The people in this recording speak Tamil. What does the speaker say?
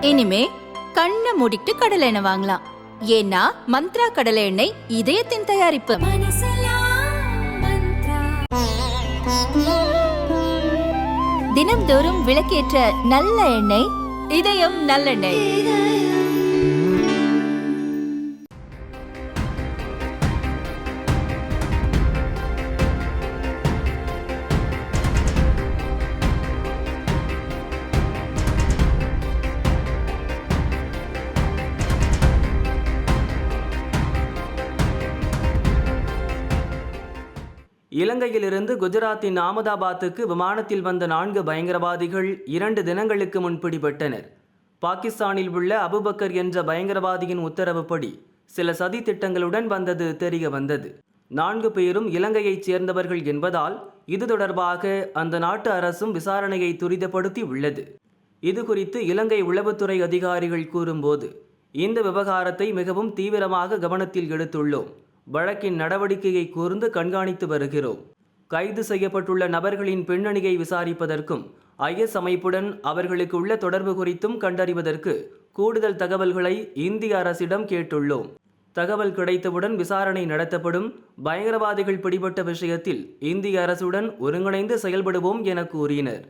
இனிமே கண்ணை மூடிட்டு கடலை எண்ணெய் வாங்கலாம். ஏன்னா மந்த்ரா கடலை எண்ணெய் இதயத்தின் தயாரிப்பு. தினம்தோறும் விளக்கேற்ற நல்ல எண்ணெய் இதயம் நல்லெண்ணெய். இலங்கையிலிருந்து குஜராத்தின் அகமதாபாத்துக்கு விமானத்தில் வந்த 4 பயங்கரவாதிகள் 2 தினங்களுக்கு முன் பிடிபட்டனர். பாகிஸ்தானில் உள்ள அபுபக்கர் என்ற பயங்கரவாதியின் உத்தரவுப்படி சில சதி திட்டங்களுடன் வந்தது தெரிய வந்தது. 4 பேரும் இலங்கையைச் சேர்ந்தவர்கள் என்பதால் இது தொடர்பாக அந்த நாட்டு அரசும் விசாரணையை துரிதப்படுத்தி உள்ளது. இது குறித்து இலங்கை உளவுத்துறை அதிகாரிகள் கூறும்போது, இந்த விவகாரத்தை மிகவும் தீவிரமாக கவனத்தில் எடுத்துள்ளோம். வழக்கின் நடவடிக்கையை கூர்ந்து கண்காணித்து வருகிறோம். கைது செய்யப்பட்டுள்ள நபர்களின் பின்னணியை விசாரிப்பதற்கும் IS அமைப்புடன் அவர்களுக்கு உள்ள தொடர்பு குறித்தும் கண்டறிவதற்கு கூடுதல் தகவல்களை இந்திய அரசிடம் கேட்டுள்ளோம். தகவல் கிடைத்தவுடன் விசாரணை நடத்தப்படும். பயங்கரவாதிகள் பிடிபட்ட விஷயத்தில் இந்திய அரசுடன் ஒருங்கிணைந்து செயல்படுவோம் என கூறினர்.